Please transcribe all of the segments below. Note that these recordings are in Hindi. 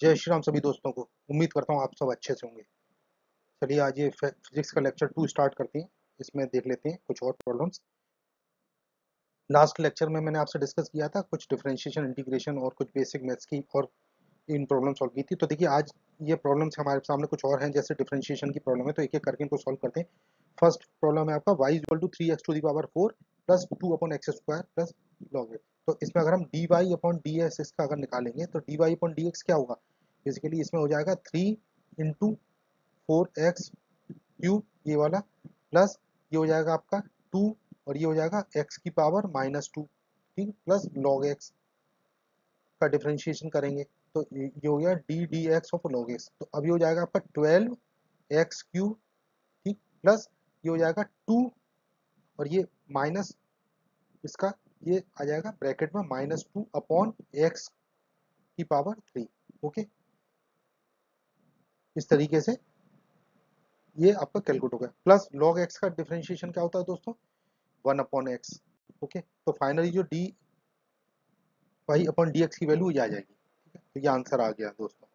जय श्री राम सभी दोस्तों को। उम्मीद करता हूँ आप सब अच्छे से होंगे। चलिए आज ये फिजिक्स का लेक्चर 2 स्टार्ट करते हैं। इसमें देख लेते हैं कुछ और प्रॉब्लम्स। लास्ट लेक्चर में मैंने आपसे डिस्कस किया था कुछ डिफरेंशिएशन, इंटीग्रेशन और कुछ बेसिक मैथ्स की, और इन प्रॉब्लम सॉल्व की थी। तो देखिए आज ये प्रॉब्लम्स हमारे सामने कुछ और हैं, जैसे डिफरेंशिएशन की प्रॉब्लम है, तो एक एक करके इनको सॉल्व करते हैं। फर्स्ट प्रॉब्लम है आपका y equal to 3x⁴ plus 2/x² plus log x। तो इसमें अगर हम dy/dx इसका अगर निकालेंगे तो dy/dx क्या होगा, बेसिकली इसमें हो जाएगा 3 इंटू 4x³ ये वाला, प्लस ये हो जाएगा आपका 2, और ये हो जाएगा x⁻², ठीक, प्लस log x का डिफरेंशिएशन करेंगे तो ये हो गया ddx ऑफ log x। तो अभी हो जाएगा आपका 12x³, ठीक, प्लस ये हो जाएगा 2, और ये माइनस इसका ये आ जाएगा ब्रैकेट में -2/x⁻3। ओके, इस तरीके से ये आपका कैलकुलेट हो गया। प्लस log x का डिफरेंशिएशन क्या होता है दोस्तों, 1/x। ओके, तो फाइनली जो dy/dx की वैल्यू ये आ जाएगी। ठीक है, तो ये आंसर आ गया दोस्तों।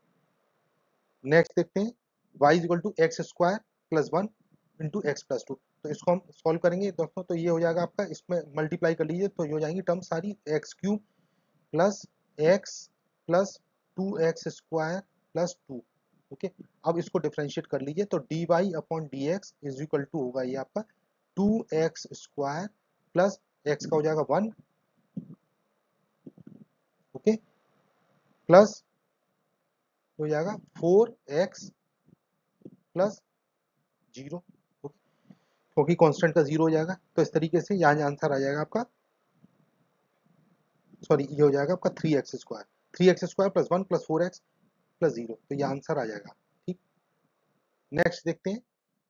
नेक्स्ट देखते हैं y equal to x² plus 1 into x plus 2। तो इसको हम सॉल्व करेंगे दोस्तों, तो ये हो जाएगा आपका, इसमें मल्टीप्लाई कर लीजिए तो ये हो जाएंगी टर्म सारी x³ plus x plus 2x² plus 2। Okay, अब इसको डिफरेंशिएट कर लीजिए तो dy/dx इज इक्वल टू होगा ये आपका 2x² प्लस x का हो जाएगा 1, ओके, प्लस हो जाएगा 4x प्लस 0, क्योंकि कांस्टेंट का 0 हो जाएगा। तो इस तरीके से यहाँ आंसर आ जाएगा आपका, सॉरी ये हो जाएगा आपका 3x² plus 1 plus 4x plus 0। तो ये आंसर आ जाएगा। ठीक, नेक्स्ट देखते हैं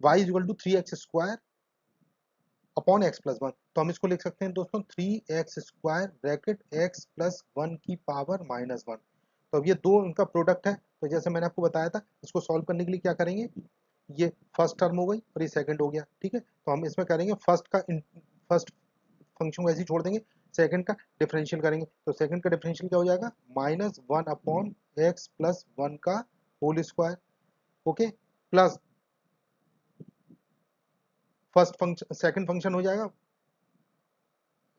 y equal to 3x² upon x plus 1। तो हम इसको लिख सकते हैं दोस्तों 3x² ब्रैकेट x प्लस 1 की पावर -1। तो अब ये दो उनका प्रोडक्ट है, तो जैसे मैंने आपको बताया था, इसको सॉल्व करने के लिए क्या करेंगे, ये फर्स्ट टर्म हो गई और ये सेकंड हो गया। ठीक है, तो हम इसमें करेंगे फर्स्ट फंक्शन को ऐसे ही छोड़ देंगे, सेकंड का डिफरेंशियल करेंगे। तो सेकंड का डिफरेंशियल क्या हो जाएगा, -1/x प्लस 1 का whole square. Okay, plus first function second function हो जाएगा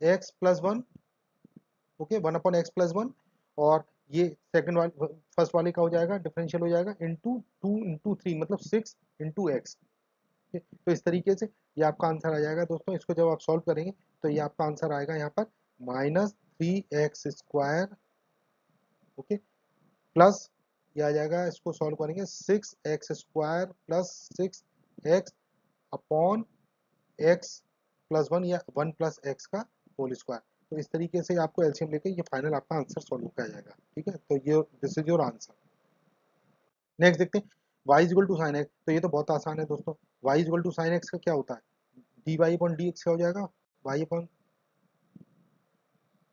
x plus 1, okay, 1/x plus 1, और ये सेकंड वाले फर्स्ट वाले का हो जाएगा डिफरेंशियल हो जाएगा इंटू 2 इंटू 3 मतलब 6 इंटू एक्स। तो इस तरीके से ये आपका आंसर आ जाएगा दोस्तों। इसको जब आप सॉल्व करेंगे तो ये आपका आंसर आएगा यहाँ पर -3x², ओके, प्लस ये आ जाएगा, इसको सॉल्व करेंगे 6x² plus 6x upon x plus 1 या 1 प्लस x का होल स्क्वायर। तो इस तरीके से आपको एलसीएम लेके ये फाइनल आपका आंसर सॉल्व किया जाएगा। ठीक है, तो ये this is your answer. Next देखते हैं y equal to sine x. तो ये तो बहुत आसान है दोस्तों। y equal to sine x का क्या होता है, dy/dx क्या हो जाएगा, y अपॉन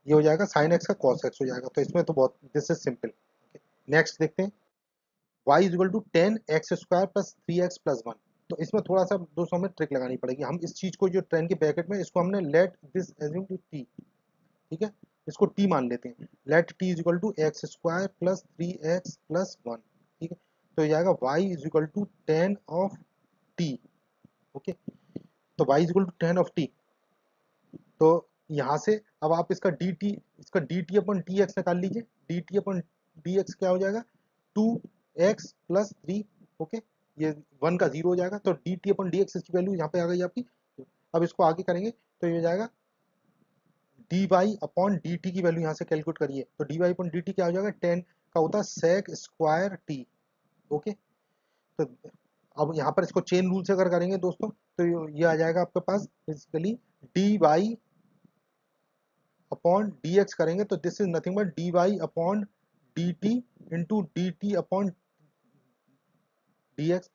ये हो जाएगा साइन एक्स का कॉस एक्स हो जाएगा। तो इसमें तो बहुत, दिस इज सिंपल। नेक्स्ट देखते हैं y is equal to 10x² plus 3x plus 1। तो इसमें थोड़ा सा दोस्तों हमें ट्रिक लगानी पड़ेगी। हम इस चीज को जो 10 के ब्रैकेट में, इसको हमने let this assume to t, ठीक है, इसको t मान लेते हैं। Let t is equal to x² plus 3x plus 1। ठीक है, तो ये जाएगा y is equal to 10 of t। Okay, तो y is equal to 10 of t। तो यहाँ से अब आप इसका dt अपन dx निकाल लीजिए। dt अपन dx क्या हो जाएगा, 2x प्लस 3। ओके, ये 1 का 0 हो जाएगा, तो dt अपन dx इसकी वैल्यू यहाँ पे आ गई आपकी। अब इसको आगे करेंगे तो ये हो जाएगा dy अपॉन dt की वैल्यू यहाँ से कैलकुलेट करिए, तो dy अपॉन dt क्या हो जाएगा, 10 का होता है sec स्क्वायर t। ओके, तो अब यहाँ पर इसको चेन रूल से अगर करेंगे दोस्तों तो ये आ जाएगा आपके पास बेसिकली dy अपॉन dx करेंगे तो this is nothing but dy upon dt into dt upon dx।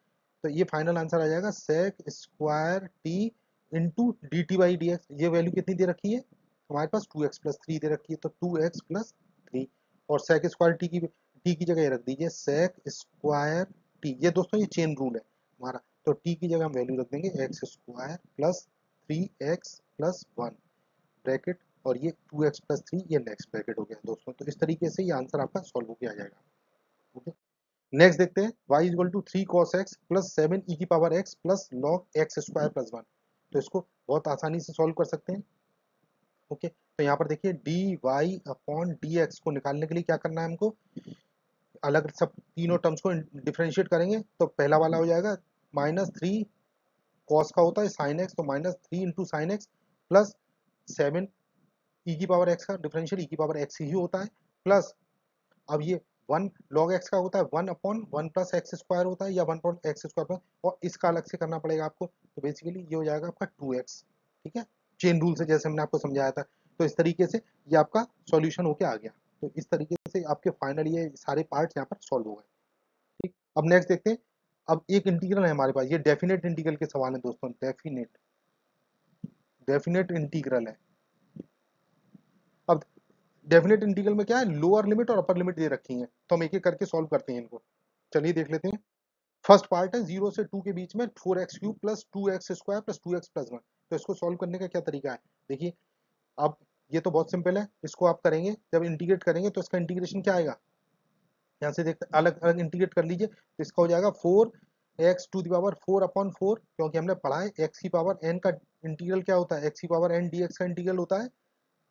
तो ये फाइनल आंसर आ जाएगा sec square t into dt/dx। ये वैल्यू कितनी दे रखी है हमारे पास, 2x प्लस 3 दे रखी है, तो 2x प्लस 3, और sec स्क्वायर t की जगह रख दीजिए sec स्क्वायर t। ये दोस्तों ये चेन रूल है हमारा, तो t की जगह हम वैल्यू रख देंगे x square plus 3x plus 1 bracket, और ये 2x प्लस 3 ये नेक्स्ट ब्रैकेट हो गया दोस्तों। तो इस तरीके से ये आंसर आपका सॉल्व हो के आ जाएगा। ओके, नेक्स्ट देखते हैं y equal to 3 cos x plus 7 e की power x plus log x square plus 1। तो इसको बहुत आसानी से सॉल्व कर सकते हैं। ओके, तो यहाँ पर देखिए dy अपॉन dx को निकालने के लिए क्या करना है हमको, अलग सब तीनों टर्म्स को डिफरेंशिएट करेंगे। तो पहला वाला हो जाएगा -3 cos का होता है sin x, तो -3 into sine x plus 7 e की पावर x का डिफरेंशियल e की पावर x ही होता है, प्लस अब ये 1 log x का होता है 1 अपॉन 1 प्लस एक्स स्क्वायर होता है, या 1 अपॉन एक्स स्क्वायर प्लस, और इसका अलग से करना पड़ेगा आपको। तो बेसिकली ये हो जाएगा आपका 2x। ठीक है, चेन रूल से जैसे हमने आपको समझाया था। तो इस तरीके से ये आपका सॉल्यूशन होके आ गया। तो इस तरीके से आपके फाइनल ये सारे पार्ट्स यहाँ पर सॉल्व हो गए। ठीक, अब नेक्स्ट देखते हैं। अब एक इंटीग्रल है हमारे पास, ये डेफिनेट इंटीग्रल के सवाल है दोस्तों। डेफिनेट डेफिनेट इंटीग्रल है। अब डेफिनेट इंटीग्रल में क्या है, लोअर लिमिट और अपर लिमिट दे रखी है, तो हम एक एक करके सॉल्व करते हैं इनको। चलिए देख लेते हैं। फर्स्ट पार्ट है 0 से 2 के बीच में 4x³ plus 2x square plus 2x plus 1। तो इसको सॉल्व करने का क्या तरीका है, देखिए। अब ये तो बहुत सिंपल है, इसको आप करेंगे जब इंटीग्रेट करेंगे तो इसका इंटीग्रेशन क्या आएगा, यहाँ से देखते अलग अलग इंटीग्रेट कर लीजिए। तो इसका हो जाएगा 4x to the power 4 upon 4, क्योंकि हमने पढ़ा है x की पावर n का इंटीग्रल क्या होता है, x की पावर n dx का इंटीग्रल होता है,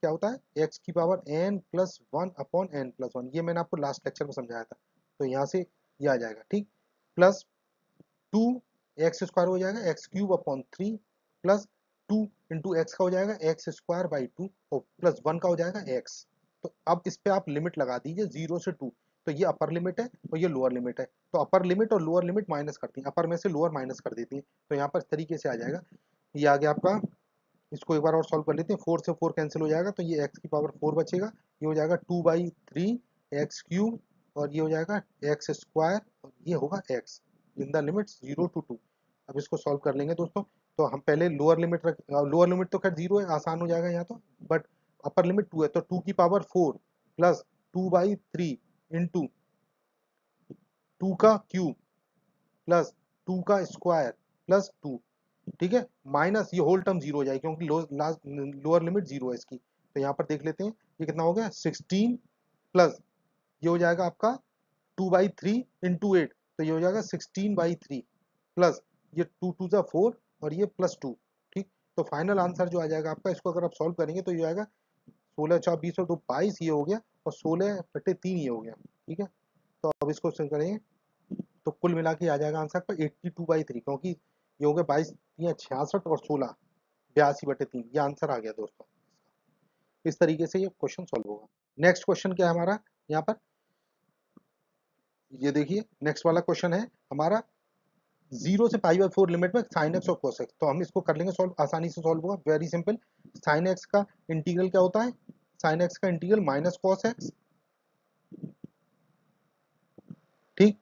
क्या होता है x की power n plus 1 upon n plus 1। ये मैंने आपको लास्ट लेक्चर में समझाया था। तो यहाँ से ये आ जाएगा, ठीक। प्लस 2 एक्स स्क्वायर हो जाएगा x³ upon 3 plus 2 into x का हो जाएगा एक्स स्क्वायर बाई 2 और प्लस 1 का हो जाएगा x। तो अब इस पे आप लिमिट लगा दीजिए 0 से 2। तो ये अपर लिमिट है और ये लोअर लिमिट है, तो अपर लिमिट और लोअर लिमिट माइनस करती हैं, अपर में से लोअर माइनस कर देती है। तो यहाँ पर इस तरीके से आ जाएगा। ये आ गया आपका। इसको एक बार और सॉल्व कर लेते हैं। 4 से 4 कैंसिल हो जाएगा, तो ये एक्स की पावर 4 बचेगा। ये हो जाएगा 2/3 x³ और ये हो जाएगा एक्स स्क्वायर और ये होगा x in the limit 0 to 2। अब इसको सॉल्व कर लेंगे दोस्तों। तो हम पहले लोअर लिमिट रख, लोअर लिमिट तो खैर 0 है, आसान हो जाएगा यहाँ तो, बट अपर लिमिट 2 है, तो 2 की पावर 4 प्लस 2/3 इंटू 2 का क्यूब प्लस 2 का स्क्वायर प्लस 2। ठीक है, माइनस ये होल टर्म 0 हो जाएगी क्योंकि लोअर लिमिट 0 है इसकी। तो यहाँ पर देख लेते हैं ये कितना हो गया, 16 प्लस ये हो जाएगा आपका 2/3 इंटू 8, तो ये हो जाएगा 16/3 प्लस ये 2 2 जा 4 और ये प्लस 2। ठीक, तो फाइनल आंसर जो आ जाएगा आपका, इसको अगर आप सॉल्व करेंगे तो ये आएगा 16 4 20 और 2 22 ये हो गया, और 16/3 ये हो गया। ठीक है, तो अब इसको करेंगे तो कुल मिला के आ जाएगा आंसर पर 82/3, क्योंकि ये हो गया 22 या 66 और 16 82/3, ये आंसर आ गया दोस्तों। इस तरीके से ये क्वेश्चन सॉल्व होगा। नेक्स्ट क्वेश्चन क्या है हमारा यहाँ पर, ये देखिए नेक्स्ट वाला क्वेश्चन है हमारा 0 से π/4 लिमिट में sin x और cos x। तो हम इसको कर लेंगे सॉल्व, आसानी से सॉल्व होगा, वेरी सिंपल। sin x का इंटीग्रल क्या होता है, sin x का इंटीग्रल माइनस cos x। ठीक,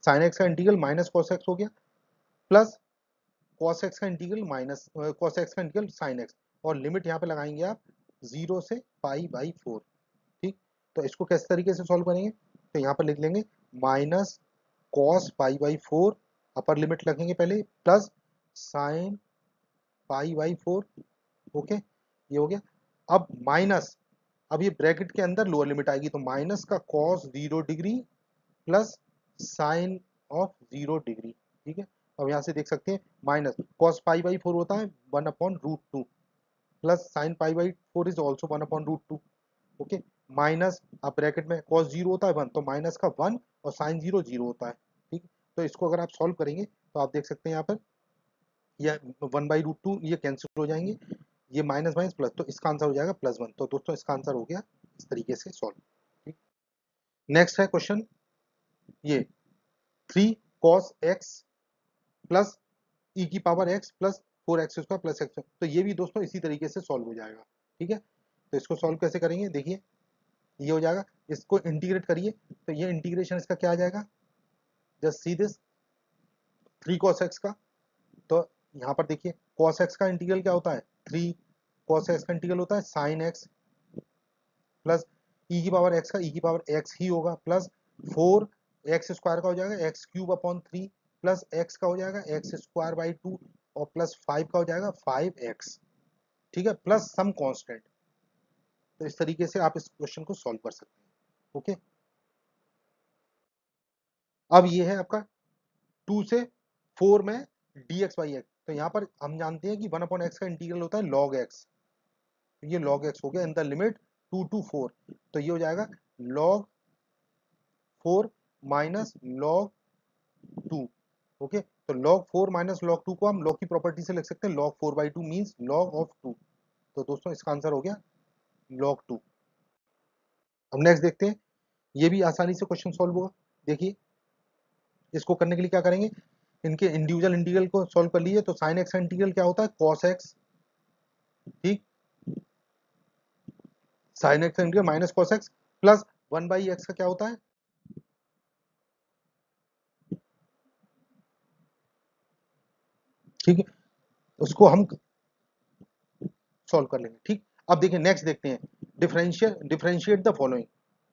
sin x का इंटीग्रल माइनस cos x हो गया, प्लस cos x का इंटीग्रल माइनस cos x का इंटीग्रल sin x, और लिमिट यहाँ पे लगाएंगे आप 0 से π/4। ठीक, तो इसको किस तरीके से सॉल्व करेंगे, तो यहाँ पर लिख लेंगे माइनस cos π/4, अपर लिमिट रखेंगे पहले, प्लस sin π/4। ओके, ये हो गया। अब माइनस, अब ये ब्रैकेट के अंदर लोअर लिमिट आएगी, तो माइनस का cos 0 degree plus sign of 0 degree. ठीक है, अब यहाँ से देख सकते हैं माइनस cos π/4 होता है 1/√2 plus sine π/4 is also 1/√2। Okay, minus, अब ब्रैकेट में cos 0 होता है 1, तो माइनस का 1 और साइन 0 0 होता है। ठीक, तो इसको अगर आप सॉल्व करेंगे तो आप देख सकते हैं यहाँ पर ये 1/√2 ये कैंसिल हो जाएंगे, ये माइनस माइनस प्लस, तो इसका आंसर हो जाएगा +1। तो दोस्तों इसका आंसर हो गया इस तरीके से सॉल्व। ठीक, नेक्स्ट है क्वेश्चन ये 3 cos x प्लस ई की power x plus 4x² plus x। तो ये भी दोस्तों इसी तरीके से सॉल्व हो जाएगा। ठीक है, तो इसको सॉल्व कैसे करेंगे, देखिए ये हो जाएगा, इसको इंटीग्रेट करिए, तो ये इंटीग्रेशन इसका क्या आ जाएगा, just see this 3 cos x का। तो यहाँ पर देखिए cos x का इंटीग्रल क्या होता है, 3 cos x का इंटीग्रल होता है sin x प्लस ई की पावर x का ई की पावर x ही होगा, प्लस 4 एक्स स्क्वायर का हो जाएगा x³ अपॉन 3 प्लस x का हो जाएगा x²/2 और प्लस 5 का हो जाएगा 5x। ठीक है, प्लस सम कांस्टेंट। तो इस तरीके से आप इस क्वेश्चन को सॉल्व कर सकते हैं। ओके, अब ये है आपका 2 से 4 में dx by x, तो यहाँ पर हम जानते हैं कि 1/x का इंटीग्रल होता है log x, ये log x हो गया इन द लिमिट 2 to 4, तो ये हो जाएगा log 4 माइनस log 2। ओके, तो log 4 माइनस log 2 को हम log की प्रॉपर्टी से लिख सकते हैं, log 4/2 मीन्स log ऑफ 2। तो दोस्तों इसका आंसर हो गया log 2। अब नेक्स्ट देखते हैं, ये भी आसानी से क्वेश्चन सॉल्व होगा। देखिए इसको करने के लिए क्या करेंगे, इनके इंडिविजुअल इंटीग्रल को सॉल्व कर लीजिए। तो sin x का इंटीग्रल क्या होता है, cos x, ठीक, sin x का integral minus cos x plus 1/x का क्या होता है, ठीक है, उसको हम सॉल्व कर लेंगे। ठीक, अब देखिए नेक्स्ट देखते हैं, डिफरेंशिएट द फॉलोइंग।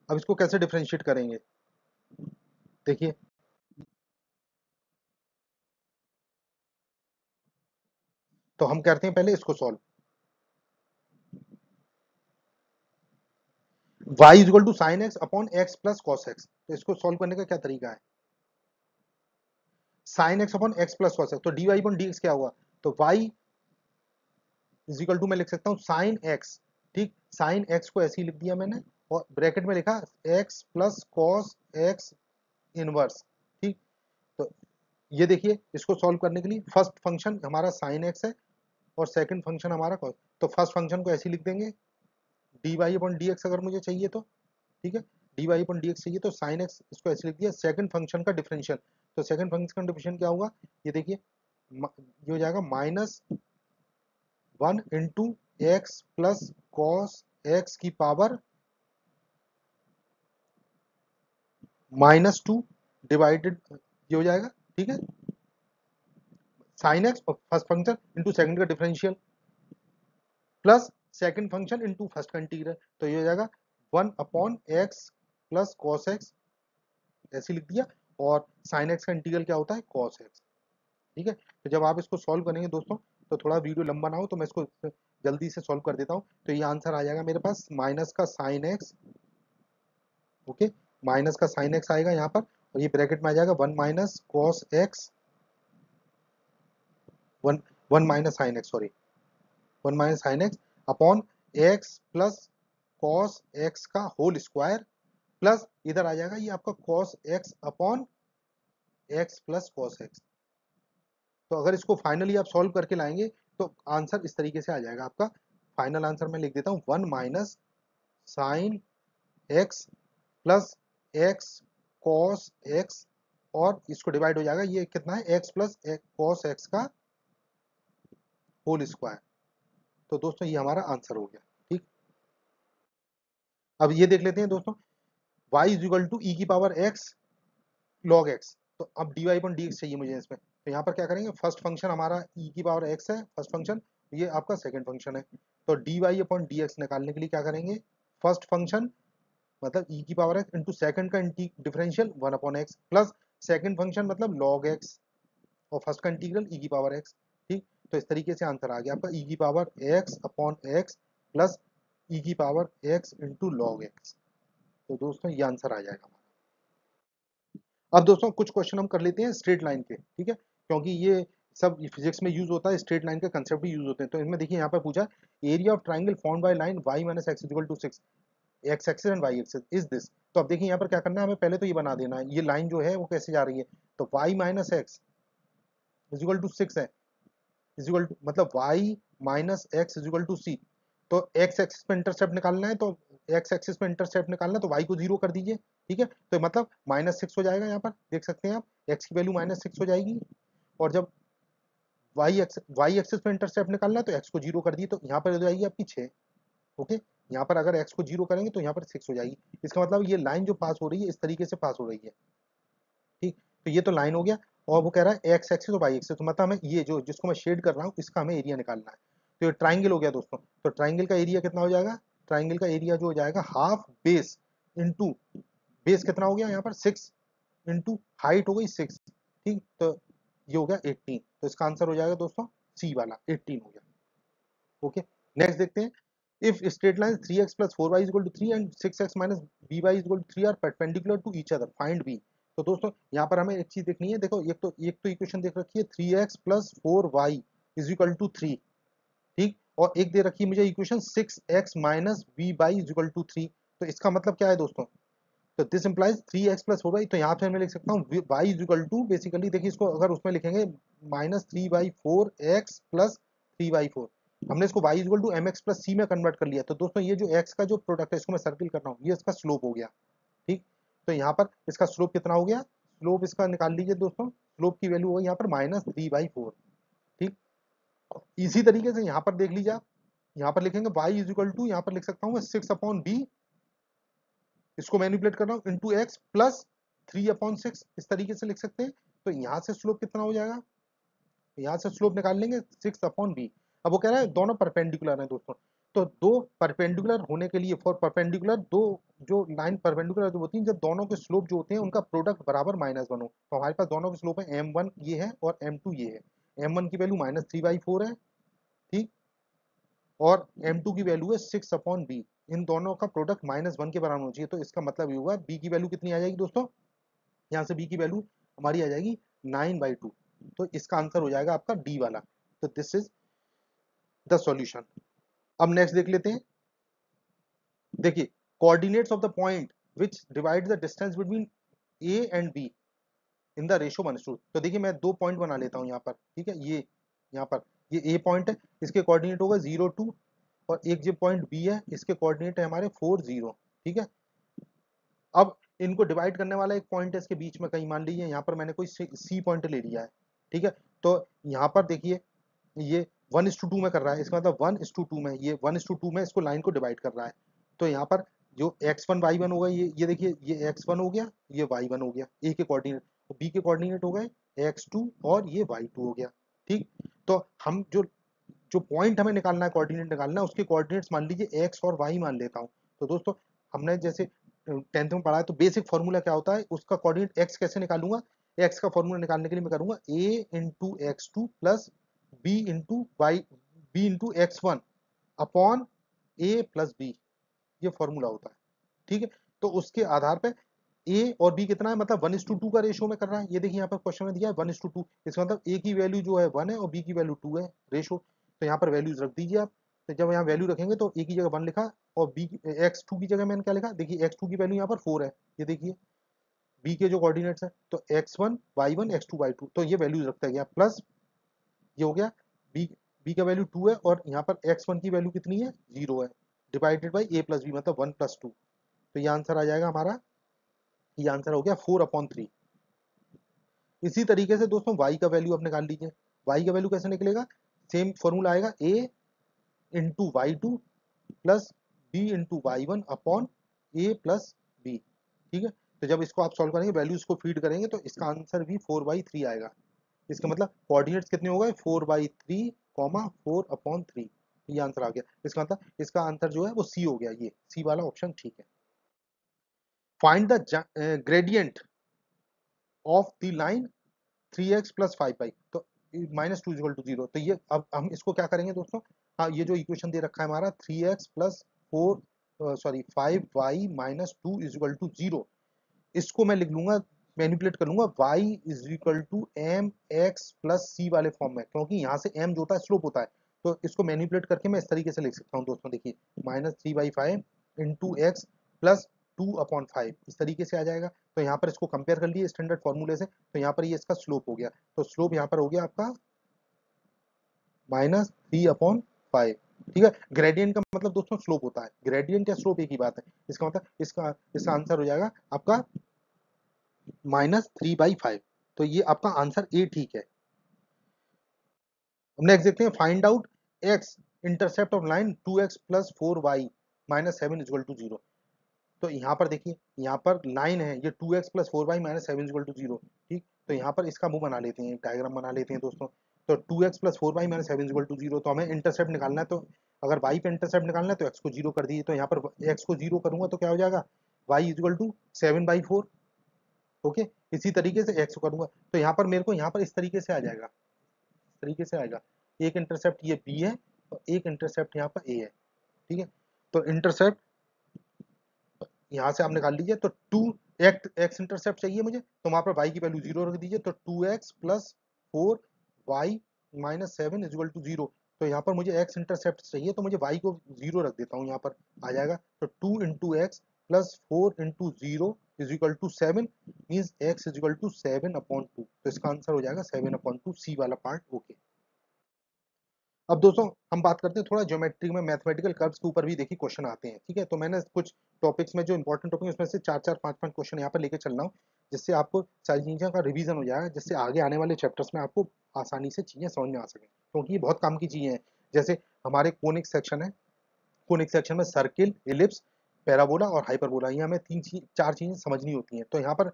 अब इसको कैसे डिफरेंशिएट करेंगे, देखिए तो हम करते हैं पहले इसको solve. y is equal to sine x upon x plus cos x, तो इसको सॉल्व करने का क्या तरीका है, sine x upon x plus cos x, तो dy अपॉन dx क्या हुआ, तो y इज इक्वल टू मैं लिख सकता हूँ साइन एक्स, ठीक, साइन एक्स को ऐसे ही लिख दिया मैंने और ब्रैकेट में लिखा x plus cos x inverse, ठीक। तो ये देखिए इसको सॉल्व करने के लिए फर्स्ट फंक्शन हमारा साइन एक्स है और सेकंड फंक्शन हमारा cos, तो फर्स्ट फंक्शन को ऐसे ही लिख देंगे dy अपॉन dx अगर मुझे चाहिए तो, ठीक है, dy अपॉन dx चाहिए तो साइन एक्स इसको ऐसे लिख दिया, सेकंड फंक्शन का डिफरेंशियल, तो सेकंड फंक्शन का डिफरेंशियल क्या होगा, ये देखिए ये हो जाएगा minus 1 into x plus cos x की पावर -2 डिवाइडेड, ये हो जाएगा, ठीक है, साइन एक्स और फर्स्ट फंक्शन इंटू सेकंड का differential plus second function into first का इंटीग्रल, तो ये हो जाएगा 1 upon x plus cos x, ऐसे लिख दिया, और साइन एक्स का इंटीग्रल क्या होता है कॉस एक्स, ठीक है। तो जब आप इसको सॉल्व करेंगे दोस्तों, तो थोड़ा वीडियो लंबा ना हो तो मैं इसको जल्दी से सॉल्व कर देता हूँ। तो ये आंसर आ जाएगा मेरे पास माइनस का साइन एक्स, ओके, माइनस का साइन एक्स आएगा यहाँ पर, और ये ब्रैकेट में आ जाएगा 1 minus cos x, 1 minus sine x, sorry 1 minus sign x upon x plus cos x का होल स्क्वायर, प्लस इधर आ जाएगा ये आपका cos x upon x plus cos x. तो अगर इसको फाइनली आप सॉल्व करके लाएंगे तो आंसर इस तरीके से आ जाएगा आपका, फाइनल आंसर मैं लिख देता हूँ 1 minus sine x plus x cos x, और इसको डिवाइड हो जाएगा, ये कितना है एक्स प्लस कॉस एक्स का होल स्क्वायर। तो दोस्तों ये हमारा आंसर हो गया, ठीक। अब ये देख लेते हैं दोस्तों, y इज इक्वल टू ई की पावर x log x, तो अब dy अपॉन dx चाहिए मुझे इसमें, तो यहाँ पर क्या करेंगे, फर्स्ट फंक्शन हमारा e की पावर x है फर्स्ट फंक्शन, ये आपका सेकंड फंक्शन है, तो dy अपॉन dx निकालने के लिए क्या करेंगे, फर्स्ट फंक्शन मतलब e की पावर x इंटू सेकंड का differential 1 upon x plus second function मतलब log x और फर्स्ट का इंटीग्रल e की पावर x, ठीक। तो इस तरीके से आंसर आ गया आपका e की power x upon x plus e की power x into log x। तो दोस्तों ये आंसर आ जाएगा। अब दोस्तों कुछ क्वेश्चन हम कर लेते हैं स्ट्रेट लाइन के, ठीक है, क्योंकि ये सब फिजिक्स में यूज होता है, स्ट्रेट लाइन के कंसेप्ट भी यूज होते हैं। तो इनमें देखिए यहाँ पर पूछा area of triangle formed by line y minus x equal to 6, x axis and y axis is this. तो अब देखिए यहाँ पर क्या करना है, हमें पहले तो ये बना देना है ये लाइन जो है वो कैसे जा रही है, तो y minus x is equal to 6 है, इज इक्वल टू मतलब y minus x is equal to c, तो x एक्सिस पे इंटरसेप्ट निकालना है, तो x एक्सिस पे इंटरसेप्ट निकालना है, तो y को 0 कर दीजिए, ठीक है, तो मतलब -6 हो जाएगा, यहाँ पर देख सकते हैं आप x की वैल्यू -6 हो जाएगी, और जब y एक्सिस पे इंटरसेप्ट निकालना है तो x को 0 कर दिए, तो यहाँ पर हो जाएगी आपकी 6, ओके, यहाँ पर अगर x को 0 करेंगे तो यहाँ पर 6 हो जाएगी, इसका मतलब ये लाइन जो पास हो रही है इस तरीके से पास हो रही है, ठीक। तो ये तो लाइन हो गया, और वो कह रहा है एक्स एक्सिस और वाई एक्सिस, तो मतलब हमें ये जो जिसको मैं शेड कर रहा हूँ इसका हमें एरिया निकालना है। तो ये ट्राइंगल हो गया दोस्तों, तो ट्राइंगल का एरिया कितना हो जाएगा, ट्राइंगल का एरिया जो हो जाएगा हाफ बेस इंटू, बेस कितना हो गया यहाँ पर 6 इंटू हाइट हो गई 6, ठीक, तो ये हो गया 18, तो इसका आंसर हो जाएगा दोस्तों सी वाला 18 हो गया, ओके। नेक्स्ट देखते हैं, if straight lines 3x plus 4y is equal to 3 and 6x minus by is equal to 3 are perpendicular to each other, find b। तो दोस्तों यहाँ पर हमें एक चीज देखनी है, देखो एक तो इक्वेशन देख रखी है 3x plus 4y is equal to 3, ठीक, और एक दे रखी है मुझे equation 6x minus b by is equal to 3। तो इसका मतलब क्या है दोस्तों, तो this implies 3x plus 4y, तो यहाँ पे मैं लिख सकता हूँ y is equal to, basically देखिए इसको अगर उसमें लिखेंगे -3/4x प्लस 3/4, हमने इसको y is equal to mx plus c में कन्वर्ट कर लिया। तो दोस्तों ये जो x का जो प्रोडक्ट है इसको मैं सर्किल कर रहा हूँ, ये इसका स्लोप हो गया, ठीक। तो यहाँ पर इसका स्लोप कितना हो गया, स्लोप इसका निकाल लीजिए दोस्तों, स्लोप की वैल्यू होगी यहाँ पर -3/4, ठीक। इसी तरीके से यहाँ पर देख लीजिए आप, यहाँ पर लिखेंगे y इज इक्वल टू, यहाँ पर लिख सकता हूँ मैं 6/b, इसको मैनिपुलेट कर रहा हूँ इंटू एक्स प्लस 3/6, इस तरीके से लिख सकते हैं। तो यहाँ से स्लोप कितना हो जाएगा, यहाँ से स्लोप निकाल लेंगे 6/b। अब वो कह रहा है दोनों परपेंडिकुलर हैं दोस्तों, तो दो परपेंडिकुलर होने के लिए, फॉर परपेंडिकुलर, दो जो लाइन परपेंडिकुलर जो होती है, जब दोनों के स्लोप जो होते हैं उनका प्रोडक्ट बराबर -1 हो, तो हमारे पास दोनों के स्लोप है m1 ये है और m2 ये है। m1 की वैल्यू -3/4 है, ठीक, और m2 की वैल्यू है 6/b। इन दोनों का प्रोडक्ट -1 के बराबर होना चाहिए। तो इसका मतलब ये होगा b की वैल्यू कितनी आ जाएगी दोस्तों, यहाँ से b की वैल्यू हमारी आ जाएगी 9/2। तो इसका आंसर हो जाएगा आपका डी वाला। तो दिस इज द सॉल्यूशन। अब नेक्स्ट देख लेते हैं, देखिए coordinates of the point which divide the distance between a and b in the ratio 1:2। तो देखिए मैं दो पॉइंट बना लेता हूँ यहाँ पर, ठीक है, ये यहाँ पर ये a पॉइंट है, इसके कोऑर्डिनेट होगा 0 2, और एक जो पॉइंट बी है इसके कोऑर्डिनेट है हमारे 4 0, ठीक है। अब इनको डिवाइड करने वाला एक पॉइंट है इसके बीच में, कहीं मान लीजिए यहाँ पर मैंने कोई सी पॉइंट ले लिया है, ठीक है। तो यहाँ पर देखिए ये 1:2 में कर रहा है, इसका मतलब 1:2 में, ये 1:2 में इसको लाइन को डिवाइड कर रहा है। तो यहाँ पर जो x1 y1 होगा, ये देखिए ये x1 हो गया, ये y1 हो गया, a के कोऑर्डिनेट, तो b के कोऑर्डिनेट हो गए x2 और ये y2 हो गया, ठीक। तो हम जो जो पॉइंट हमें निकालना है, कोऑर्डिनेट निकालना है, उसके कोऑर्डिनेट्स मान लीजिए x और y मान लेता हूँ। तो दोस्तों हमने जैसे 10th में पढ़ा है, तो बेसिक फॉर्मूला क्या होता है, उसका कोऑर्डिनेट x कैसे निकालूंगा, x का फॉर्मूला निकालने के लिए मैं करूंगा a into x2 plus b into x1 upon a plus b, ये फॉर्मूला होता है, ठीक है। तो उसके आधार पे a और b कितना है, मतलब 1:2 का रेशियो में कर रहा है। ये देखिए यहाँ पर क्वेश्चन में दिया है 1:2, इसका मतलब a की वैल्यू जो है 1 है और b की वैल्यू 2 है, रेशियो। तो यहाँ पर वैल्यूज रख दीजिए आप। तो जब यहाँ वैल्यू रखेंगे तो a की जगह 1 लिखा और b x2 की जगह मैंने क्या लिखा, देखिए x2 की वैल्यू यहाँ पर 4 है, ये देखिए b के जो कोऑर्डिनेट्स है, तो x1 y1 x2 y2, तो ये वैल्यूज रखता गया, प्लस ये हो गया b का वैल्यू 2 है और यहाँ पर x1 की वैल्यू कितनी है, 0 है, divided by a plus b, मतलब 1+2। तो ये आंसर आ जाएगा हमारा, ये आंसर हो गया 4/3। इसी तरीके से दोस्तों y का वैल्यू आप निकाल लीजिए। y का वैल्यू कैसे निकलेगा, सेम फॉर्मूला आएगा a into y2 plus b into y1 upon a plus b, ठीक है। तो जब इसको आप सॉल्व करेंगे, वैल्यूज को फीड करेंगे, तो इसका आंसर भी 4/3 आएगा। इसका मतलब कोऑर्डिनेट्स कितने हो गए, 4/3 4/3, ये आंसर आ गया। इसका मतलब इसका आंसर जो है वो सी हो गया, ये सी वाला ऑप्शन ठीक है। Find the gradient of the line 3x plus 5y, तो -2 इक्वल टू 0। तो ये अब हम इसको क्या करेंगे दोस्तों, हाँ ये जो इक्वेशन दे रखा है हमारा 3x plus 5y minus 2 is equal to 0, इसको मैं लिख लूंगा, मैनिपुलेट कर लूंगा y is equal to m x plus c वाले फॉर्म में, क्योंकि यहाँ से m जो होता है स्लोप होता है। तो इसको मैनिपुलेट करके मैं इस तरीके से लिख सकता हूँ दोस्तों, देखिए -3/5 इंटू एक्स प्लस 2/5, इस तरीके से आ जाएगा। तो यहाँ पर इसको कंपेयर कर लिए स्टैंडर्ड फॉर्मूले से, तो यहाँ पर ये इसका स्लोप हो गया। तो स्लोप यहाँ पर हो गया आपका -3/5, ठीक है। ग्रेडियंट का मतलब दोस्तों स्लोप होता है, ग्रेडियंट या स्लोप एक ही बात है। इसका मतलब इसका आंसर हो जाएगा आपका -3/5। तो ये आपका आंसर ए ठीक है। हम नेक्स्ट देखते हैं, find out x intercept of line 2x plus 4y minus 7 equal to 0। तो यहाँ पर देखिए, यहाँ पर लाइन है ये 2x plus 4y minus 7 equal to 0, ठीक। तो यहाँ पर इसका वो बना लेते हैं, डायग्राम बना लेते हैं दोस्तों। तो 2x plus 4y minus 7 equal to 0, तो हमें इंटरसेप्ट निकालना है। तो अगर y पे इंटरसेप्ट निकालना है तो x को 0 कर दीजिए। तो यहाँ पर x को 0 करूंगा तो क्या हो जाएगा, y इक्वल टू 7/4, ओके। इसी तरीके से x करूंगा तो यहाँ पर मेरे को यहाँ पर इस तरीके से आ जाएगा, इस तरीके से आएगा। एक इंटरसेप्ट ये b है और एक इंटरसेप्ट यहाँ पर a है, ठीक है। तो इंटरसेप्ट यहाँ से आप निकाल लीजिए, तो 2 एक्स इंटरसेप्ट चाहिए मुझे, तो वहां पर y की वैल्यू 0 रख दीजिए, तो 2x plus 4y minus 7 is equal to 0। तो यहाँ पर मुझे x इंटरसेप्ट चाहिए, तो मुझे y को 0 रख देता हूँ, यहाँ पर आ जाएगा। तो 2 into x plus 4 into 0 is equal to 7, means x is equal to 7/2। तो इसका आंसर हो जाएगा 7/2, सी वाला पार्ट ओके। अब दोस्तों हम बात करते हैं थोड़ा ज्योमेट्री में मैथमेटिकल कर्व्स के ऊपर भी देखिए क्वेश्चन आते हैं, ठीक है। तो मैंने कुछ टॉपिक्स में जो इंपॉर्टेंट टॉपिक उसमें से 4-4, 5-5 क्वेश्चन यहाँ पर लेके चल रहा हूँ, जिससे आपको सारी चीज़ों का रिवीजन हो जाएगा, जिससे आगे आने वाले चैप्टर्स में आपको आसानी से चीज़ें समझ में आ सकें, क्योंकि ये बहुत काम की चीज़ें हैं। जैसे हमारे कोनिक सेक्शन है, कोनिक सेक्शन में सर्किल, इलिप्स, पैराबोला और हाइपरबोला, ये हमें 4 चीज़ें समझनी होती हैं। तो यहाँ पर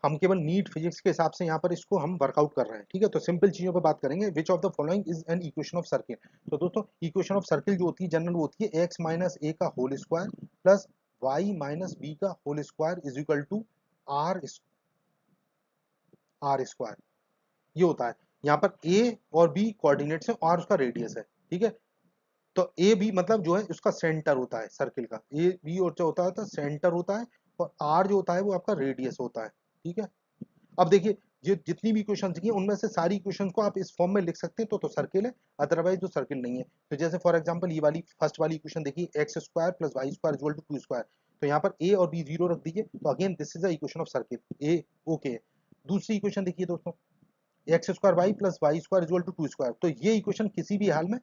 हम केवल नीट फिजिक्स के हिसाब से यहाँ पर इसको हम वर्कआउट कर रहे हैं, ठीक है। तो सिंपल चीजों पर बात करेंगे। Which of the following is an equation of circle. तो दोस्तों इक्वेशन ऑफ सर्किल जो होती है जनरल वो होती है एक्स माइनस ए का whole square plus y minus b का whole square is equal to r r square, ये होता है। यहाँ पर ए और बी कोऑर्डिनेट्स है और उसका रेडियस है, ठीक है। तो ए बी मतलब जो है उसका सेंटर होता है सर्किल का, ए बी और जो होता है तो सेंटर होता है, और आर जो होता है वो आपका रेडियस होता है, ठीक है। अब देखिए ये जितनी भी इक्वेशन दिखी उनमें से सारी इक्वेशन को आप इस फॉर्म में लिख सकते हैं, तो सर्किल है, अदरवाइज तो सर्किल नहीं है। तो जैसे फॉर एग्जांपल ये वाली फर्स्ट वाली इक्वेशन देखिए, x square plus y square equal to 2 square. तो यहाँ पर ए और बी 0 रख दीजिए, तो again this is the equation of circle, a okay. दूसरी इक्वेशन देखिए दोस्तों, x square y plus y square equal to 2 square. तो ये इक्वेशन किसी भी हाल में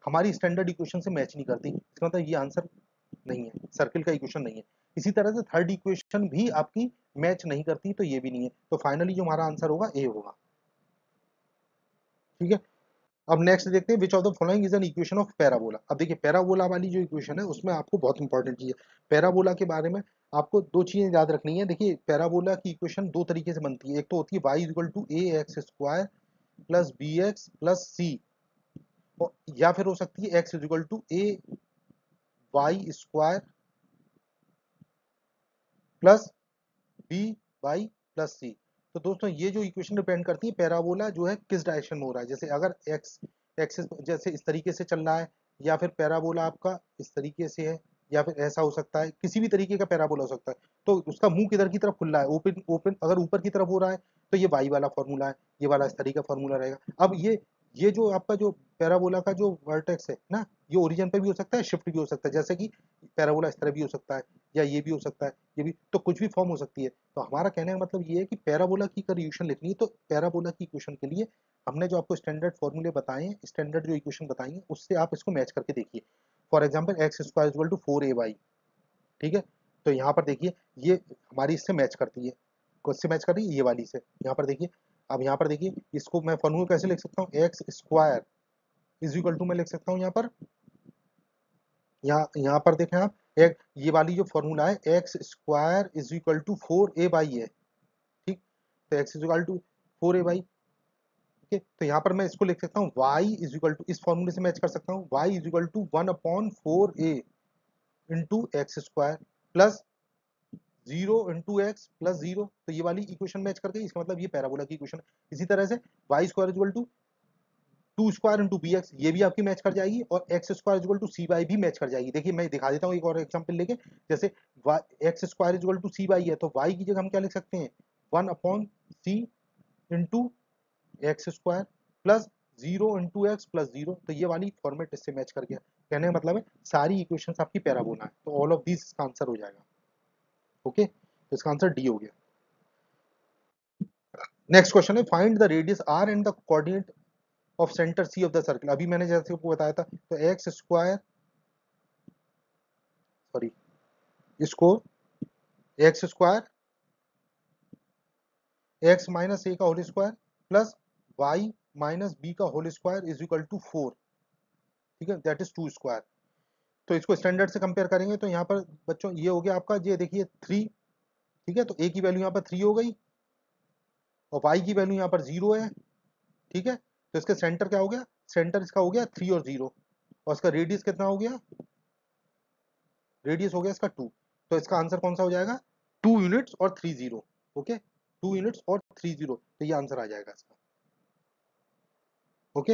हमारी स्टैंडर्ड इक्वेशन से मैच नहीं करती, इसका मतलब ये आंसर नहीं है, सर्किल का इक्वेशन नहीं है। इसी तरह से थर्ड इक्वेशन भी आपकी मैच नहीं करती, तो ये भी नहीं है। तो फाइनली जो हमारा आंसर होगा ए होगा, ठीक है। अब नेक्स्ट देखते हैं which of the following is an equation of parabola. अब देखिए पैराबोला वाली जो इक्वेशन है उसमें आपको बहुत इंपॉर्टेंट चीज है, पैराबोला के बारे में आपको दो चीजें याद रखनी है। देखिए पैराबोला की इक्वेशन दो तरीके से बनती है, एक तो होती है y equal to a x square plus b x plus c, या फिर हो सकती है x equal to a y square plus b y plus c. तो दोस्तों ये जो इक्वेशन डिपेंड करती है पैराबोला जो है किस डायरेक्शन में हो रहा है। जैसे अगर एक्स एक्सिस जैसे इस तरीके से चल रहा है, या फिर पैराबोला आपका इस तरीके से है, या फिर ऐसा हो सकता है, किसी भी तरीके का पैराबोला हो सकता है। तो उसका मुंह किधर की तरफ खुल रहा है, ओपन ओपन, अगर ऊपर की तरफ हो रहा है तो ये वाई वाला फॉर्मूला है, ये वाला इस तरीके का फॉर्मूला रहेगा। अब ये जो आपका जो पैराबोला का जो वर्टेक्स है ना, ये ओरिजिन पे भी हो सकता है, शिफ्ट भी हो सकता है, जैसे कि पैराबोला इस तरह भी हो सकता है, या ये भी हो सकता है, ये भी, तो कुछ भी फॉर्म हो सकती है। तो हमारा कहने का मतलब ये है कि पैराबोला की अगर इक्वेशन लिखनी है तो पैराबोला की इक्वेशन के लिए हमने जो आपको स्टैंडर्ड फॉर्मूले बताए हैं, स्टैंडर्ड जो इक्वेशन बताई है उससे आप इसको मैच करके देखिए। For example x square equal to 4ay, ठीक है। तो यहाँ पर देखिए ये हमारी इससे मैच करती है, किससे मैच कर रही है, ये वाली से। यहाँ पर देखिए, अब यहाँ पर देखिए इसको मैं फॉर्मूला कैसे लिख सकता हूँ, x square is equal to मैं लिख सकता हूँ यहाँ पर, यहाँ पर देखें आप, एक ये वाली जो फॉर्मूला है x square is equal to 4a/, है ठीक। तो x is equal to 4a/, ठीक है। तो यहाँ पर मैं इसको लिख सकता हूँ y इज इक्वल टू, इस फॉर्मूले से मैच कर सकता हूँ, y is equal to 1/4a into x square plus 0 into x plus 0। तो ये वाली इक्वेशन मैच कर गई, इसका मतलब ये पैराबोला की इक्वेशन है। इसी तरह से y square is equal to 2 square into b x, ये भी आपकी मैच कर जाएगी, और x square is equal to c y भी मैच कर जाएगी। देखिए मैं दिखा देता हूँ एक और एग्जाम्पल लेके, जैसे x square is equal to c y है, तो वाई की जगह हम क्या लिख सकते हैं, 1/c into x square plus 0 into x plus 0। तो ये वाली फॉर्मेट इससे मैच कर गया। कहने का मतलब है सारी इक्वेशंस आपकी पैराबोला है, तो ऑल ऑफ दिस इसका आंसर हो जाएगा, ओके। तो इसका आंसर डी हो गया। नेक्स्ट क्वेश्चन है find the radius r and the coordinate of centre C of the circle. अभी मैंने जैसे आपको बताया था, तो एक्स स्क्वायर, सॉरी, इसको x square x minus a का whole square plus y minus b का whole square is equal to 4, ठीक है, दैट इज 2 स्क्वायर। तो इसको स्टैंडर्ड से कंपेयर करेंगे तो यहाँ पर बच्चों ये हो गया आपका, ये देखिए 3, ठीक है। तो ए की वैल्यू यहाँ पर 3 हो गई, और वाई की वैल्यू यहाँ पर 0 है, ठीक है। तो इसका सेंटर क्या हो गया, सेंटर इसका हो गया 3 और 0, और इसका रेडियस कितना हो गया, रेडियस हो गया इसका 2। तो इसका आंसर कौन सा हो जाएगा, 2 यूनिट्स और 3 जीरो, ओके, 2 यूनिट्स और 3 जीरो, तो ये आंसर आ जाएगा इसका, ओके।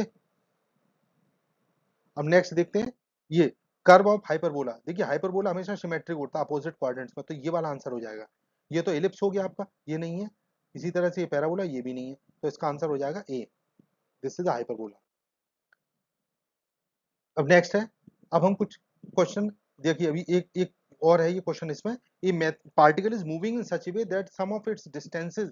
अब नेक्स्ट देखते हैं ये कर्व ऑफ हाइपरबोला। देखिए हाइपरबोला हमेशा सिमेट्रिक होता है अपोजिट कोऑर्डिनेट्स में, तो ये वाला आंसर हो जाएगा। ये तो एलिप्स हो गया आपका, ये नहीं है। इसी तरह से ये पैराबोला, ये भी नहीं है, तो इसका आंसर हो जाएगा ए, दिस इज हाइपरबोला। अब नेक्स्ट है, अब हम कुछ क्वेश्चन देखिए, अभी एक एक और है ये क्वेश्चन इसमें, ये particle is moving in such a way that sum of its distances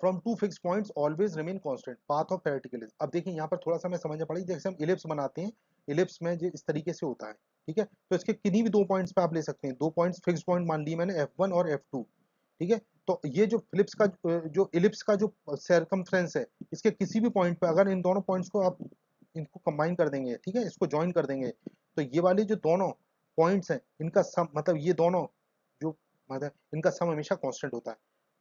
from two fix points always remain constant path of particle is. अब देखिए यहाँ पर थोड़ा सा हमें समझना पड़ेगा, जैसे हम इलिप्स बनाते हैं, इलिप्स में जो इस तरीके से होता है, ठीक है, तो इसके किन्हीं भी दो पॉइंट्स पे आप ले सकते हैं, दो पॉइंट्स फिक्स पॉइंट मान लिए मैंने F1 और F2, ठीक है। तो ये जो फिलिप्स का जो इलिप्स का जो सर्कमफ्रेंस है, इसके किसी भी पॉइंट पे अगर इन दोनों पॉइंट्स को आप इनको कंबाइन कर देंगे, ठीक है, इसको ज्वाइन कर देंगे, तो ये वाले जो दोनों पॉइंट्स हैं इनका सम, मतलब ये दोनों जो, मतलब इनका सम हमेशा कांस्टेंट होता है।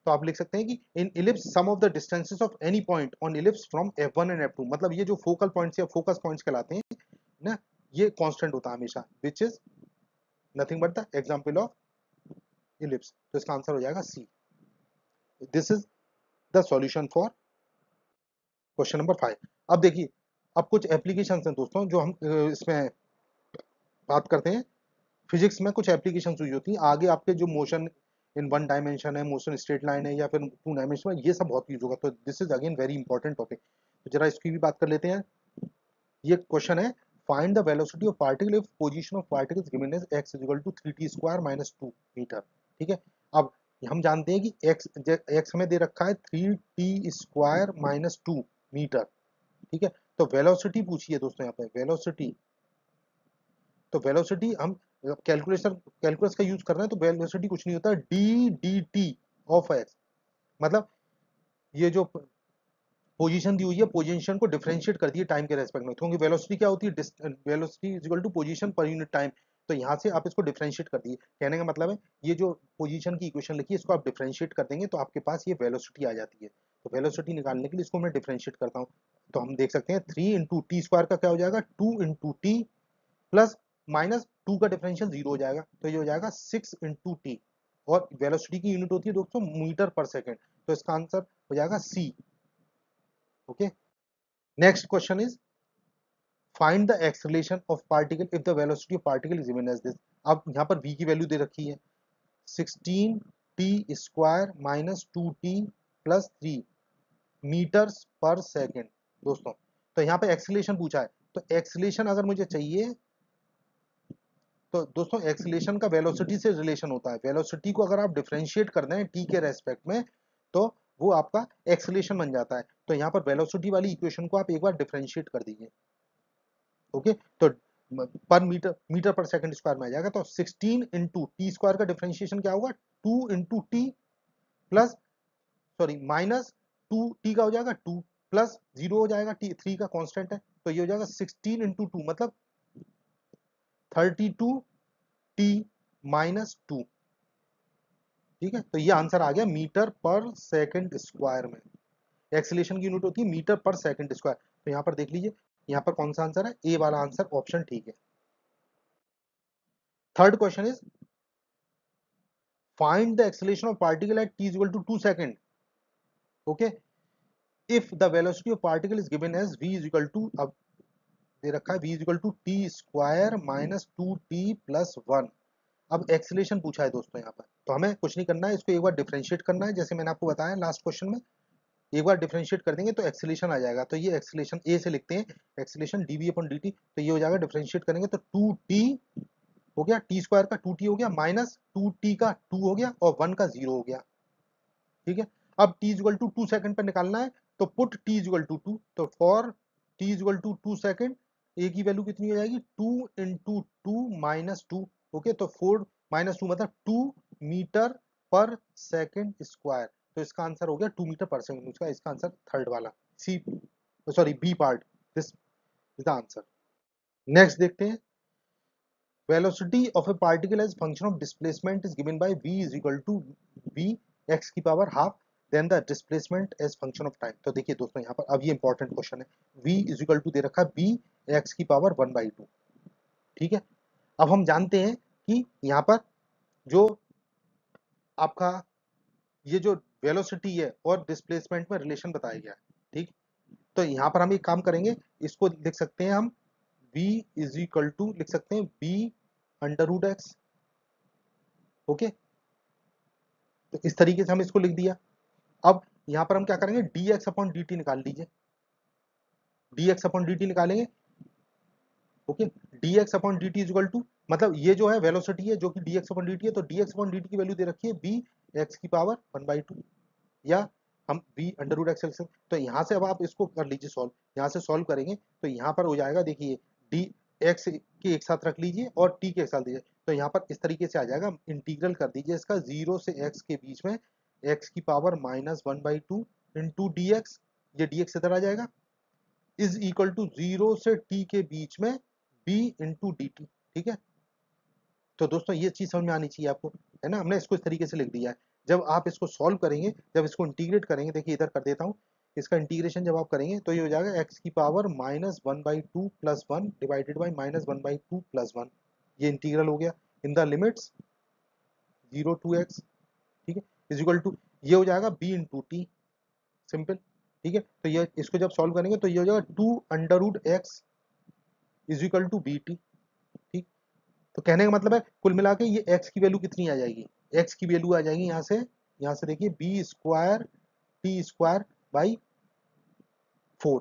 तो आप लिख सकते हैं कि in ellipse sum of the distances of any point on ellipse from F1 and F2, मतलब ये जो फोकल पॉइंट्स या फोकस पॉइंट्स कहलाते हैं ना, ये कांस्टेंट होता है हमेशा, which is nothing but the example of ellipse. तो इसका आंसर हो जाएगा C. This is the solution for question number 5। अब देखिए, अब कुछ एप्लीकेशन हैं दोस्तों जो हम इसमें बात करते हैं। फिजिक्स में कुछ एप्लीकेशन हुई होती हैं, आगे आपके जो मोशन इन वन डायमेंशन है, मोशन स्ट्रेट लाइन है, या फिर टू डायमेंशन में, ये सब बहुत यूज होगा। तो this is again very important topic, तो जरा इसकी भी बात कर लेते हैं। ये क्वेश्चन है, find the velocity of particle if position of particle is given as x equal to 3t square minus 2 metre, ठीक है। अब हम जानते हैं कि x हमें दे रखा है 3t स्क्वायर माइनस 2 मीटर, ठीक है। तो वेलोसिटी पूछी है दोस्तों, यहाँ पे वेलोसिटी, तो वेलोसिटी हम कैलकुलस का यूज कर रहे हैं, तो वेलोसिटी कुछ नहीं होता, D D T of x, मतलब ये जो पोजीशन दी हुई है, पोजीशन को डिफरेंशिएट कर दिए टाइम के रेस्पेक्ट में, क्योंकि वेलोसिटी क्या होती है, velocity is equal to position per unit time, तो यहाँ से आप इसको डिफरेंशिएट कर दिए, कहने का मतलब है ये जो पोजीशन की इक्वेशन लिखी है इसको आप डिफरेंशिएट कर देंगे तो आपके पास ये वेलोसिटी आ जाती है। तो वेलोसिटी निकालने के लिए इसको मैं डिफरेंशिएट करता हूँ, तो हम देख सकते हैं 3 × t² का क्या हो जाएगा, 2 × t प्लस माइनस 2 का डिफरेंशियल 0 हो जाएगा, तो ये हो जाएगा 6 × t, और वेलोसिटी की यूनिट होती है दोस्तों मीटर पर सेकेंड, तो इसका आंसर हो जाएगा C. Okay, next question is find the acceleration of particle if the velocity of particle is given as this. अब यहाँ पर v की वैल्यू दे रखी है 16t square minus 2t plus 3 metres per second दोस्तों। तो यहाँ पे एक्सेलरेशन पूछा है, तो एक्सेलरेशन अगर मुझे चाहिए, तो दोस्तों एक्सेलरेशन का वेलोसिटी से रिलेशन होता है, वेलोसिटी को अगर आप डिफरेंशिएट कर दें टी के रेस्पेक्ट में, तो वो आपका एक्सेलरेशन बन जाता है। तो यहाँ पर वेलोसिटी वाली इक्वेशन को आप एक बार डिफरेंशिएट कर दीजिए, ओके। तो पर मीटर पर सेकंड स्क्वायर में आ जाएगा, तो 16 × t² का डिफरेंशिएशन क्या होगा, 2 × t plus, sorry minus 2t का हो जाएगा 2 प्लस 0 हो जाएगा, t 3 का कांस्टेंट है, तो ये हो जाएगा 16 × 2 मतलब 32t माइनस 2, ठीक है। तो ये आंसर आ गया मीटर पर सेकंड स्क्वायर में, एक्सीलरेशन की यूनिट होती है मीटर पर सेकंड स्क्वायर। तो यहाँ पर देख लीजिए, यहाँ पर कौन सा आंसर है, ए वाला आंसर ऑप्शन ठीक है। Third question is find the acceleration of particle at t equal to 2 second, okay, if the velocity of particle is given as v is equal to, अब दे रखा है v is equal to t square minus 2t plus 1। अब एक्सीलरेशन पूछा है दोस्तों यहाँ पर, तो हमें कुछ नहीं करना है, इसको एक बार डिफरेंशिएट करना है, जैसे मैंने आपको बताया लास्ट क्वेश्चन में, एक बार डिफरेंशिएट कर देंगे तो एक्सीलरेशन आ जाएगा। तो ये एक्सीलरेशन ए से लिखते हैं, एक्सीलरेशन dv अपॉन dt, तो ये हो जाएगा, डिफरेंशिएट करेंगे तो 2t हो गया, टी स्क्वायर का 2t हो गया, माइनस 2t का 2 हो गया, और 1 का 0 हो गया, ठीक है। अब t इक्वल टू 2 सेकंड पर निकालना है, तो पुट t इक्वल टू 2, तो for t equal to 2 second a की वैल्यू कितनी हो जाएगी, 2 × 2 माइनस 2, ओके, तो 4 माइनस 2 मतलब 2 मीटर पर सेकंड स्क्वायर, तो इसका आंसर हो गया 2 मीटर पर सेकंड, इसका आंसर थर्ड वाला C, sorry B part, this is the answer. Next देखते हैं, velocity of a particle as function of displacement is given by v is equal to v x की power half, then the displacement as function of time। तो देखिए दोस्तों यहाँ पर अब ये इंपॉर्टेंट क्वेश्चन है, v is equal to दे रखा है b x की पावर 1/2, ठीक है। अब हम जानते हैं कि यहाँ पर जो आपका ये जो वेलोसिटी है और डिस्प्लेसमेंट में रिलेशन बताया गया है, ठीक। तो यहाँ पर हम एक काम करेंगे, इसको लिख सकते हैं हम v इज इक्वल टू, लिख सकते हैं b under root x, okay, तो इस तरीके से हम इसको लिख दिया। अब यहाँ पर हम क्या करेंगे, dx अपॉन dt निकाल लीजिए, dx अपॉन dt निकालेंगे। Okay, dx upon dt is equal to, मतलब ये जो है वेलोसिटी है जो कि dx अपॉन dt है, तो dx अपॉन dt की वैल्यू दे रखी है b x की पावर 1/2, या हम b अंडर रूट एक्स। तो यहाँ से अब आप इसको कर लीजिए सॉल्व, यहाँ से सॉल्व करेंगे तो यहाँ पर हो जाएगा, देखिए d x के एक साथ रख लीजिए और t के एक साथ दीजिए, तो यहाँ पर इस तरीके से आ जाएगा। इंटीग्रल कर दीजिए इसका 0 से x के बीच में x की पावर -1/2 इंटू डी एक्स, ये dx इधर आ जाएगा, इज इक्वल टू 0 से t के बीच में b इंटू डी टी। ठीक है, तो दोस्तों ये चीज समझ में आनी चाहिए आपको, है ना। हमने इसको इस तरीके से लिख दिया है। जब आप इसको सॉल्व करेंगे, जब इसको इंटीग्रेट करेंगे, देखिए इधर कर देता हूँ, इसका इंटीग्रेशन जब आप करेंगे तो ये हो जाएगा x की power -1/2 plus 1 divided by -1/2 plus 1, ये इंटीग्रल हो गया in the limits 0 to x। ठीक है, इज इक्वल टू, ये हो जाएगा b इंटू टी, सिंपल। ठीक है, तो ये इसको जब सॉल्व करेंगे तो ये हो जाएगा 2 under root x is equal to b t. ठीक, तो कहने का मतलब है कुल मिला के ये x की वैल्यू कितनी आ जाएगी, x की वैल्यू आ जाएगी यहाँ से देखिए b square t square by 4,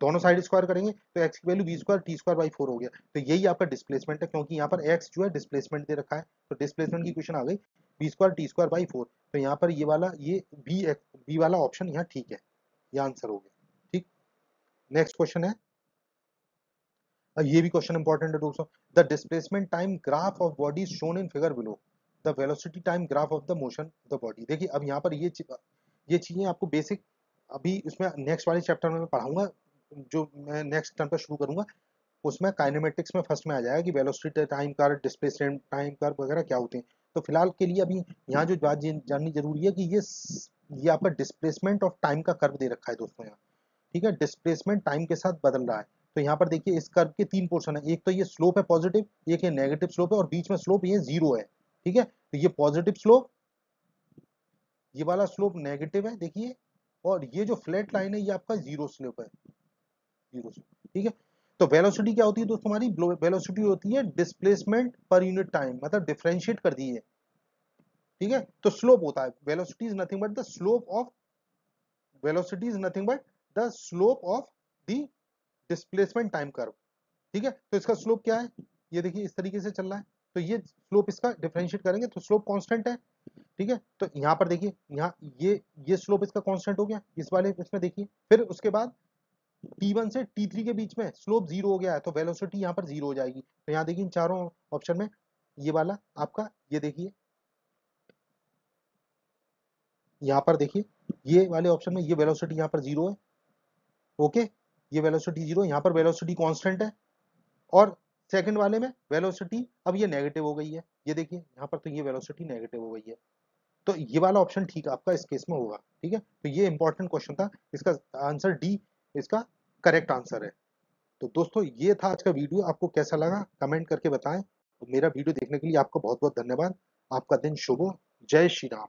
दोनों साइड स्क्वायर करेंगे तो x की वैल्यू b square t square by 4 हो गया। तो यही आपका डिस्प्लेसमेंट है, क्योंकि यहाँ पर x जो है डिस्प्लेसमेंट दे रखा है, तो डिस्प्लेसमेंट की क्वेश्चन आ गई b square t square by 4। तो यहाँ पर ये वाला, ये बी वाला ऑप्शन यहाँ ठीक है, ये आंसर हो गया। ठीक, नेक्स्ट क्वेश्चन है, ये भी क्वेश्चन इंपॉर्टेंट है दोस्तों। The displacement time graph of body shown in figure below, the velocity time graph of the motion of the body. देखिए अब यहाँ पर ये चीजें आपको बेसिक, अभी इसमें नेक्स्ट वाले चैप्टर में मैं पढ़ाऊंगा, जो मैं नेक्स्ट टर्म पर शुरू करूंगा, उसमें काइनेमेटिक्स में फर्स्ट में आ जाएगा कि velocity time curve, displacement time curve वगैरह क्या होते हैं। तो फिलहाल के लिए अभी यहाँ जो बात जाननी जरूरी है कि ये आपका डिस्प्लेसमेंट ऑफ टाइम का कर्व दे रखा है दोस्तों यहाँ। ठीक है, डिस्प्लेसमेंट टाइम के साथ बदल रहा है। तो यहाँ पर देखिए इस कर्व के 3 पोर्शन है, एक तो ये स्लोप है पॉजिटिव, एक ये नेगेटिव स्लोप है, और बीच में स्लोप ये 0 है। ठीक है, तो ये पॉजिटिव स्लोप, ये वाला स्लोप नेगेटिव है देखिए, और ये जो फ्लैट लाइन है ये आपका 0 स्लोप है, 0 स्लोप। ठीक है, तो वेलोसिटी क्या होती है दोस्तों हमारी, वेलोसिटी होती है डिस्प्लेसमेंट पर यूनिट टाइम, मतलब डिफरेंशिएट कर दी है। ठीक है, तो स्लोप होता है, velocity is nothing but the slope of, velocity is nothing but the slope of the displacement time curve. ठीक है, तो इसका स्लोप क्या है, ये देखिए इस तरीके से चल रहा है, तो ये स्लोप इसका डिफरेंशिएट करेंगे तो स्लोप कांस्टेंट है। ठीक है, तो यहाँ पर देखिए, यहाँ ये स्लोप इसका कांस्टेंट हो गया इस वाले इसमें देखिए, फिर उसके बाद t1 से t3 के बीच में स्लोप 0 हो गया है, तो वेलोसिटी यहाँ पर 0 हो जाएगी। तो यहाँ देखिए इन चारों ऑप्शन में ये वाला आपका, ये देखिए यहाँ पर देखिए, ये वाले ऑप्शन में ये वेलोसिटी यहाँ पर 0 है। ओके, ये वेलोसिटी 0, यहाँ पर वेलोसिटी कांस्टेंट है, और सेकंड वाले में वेलोसिटी अब ये नेगेटिव हो गई है, ये देखिए यहाँ पर, तो ये वेलोसिटी नेगेटिव हो गई है। तो ये वाला ऑप्शन ठीक आपका इस केस में होगा। ठीक है, तो ये इंपॉर्टेंट क्वेश्चन था, इसका आंसर डी इसका करेक्ट आंसर है। तो दोस्तों ये था आज का वीडियो, आपको कैसा लगा कमेंट करके बताएं। तो मेरा वीडियो देखने के लिए आपका बहुत बहुत धन्यवाद। आपका दिन शुभ हो। जय श्री राम।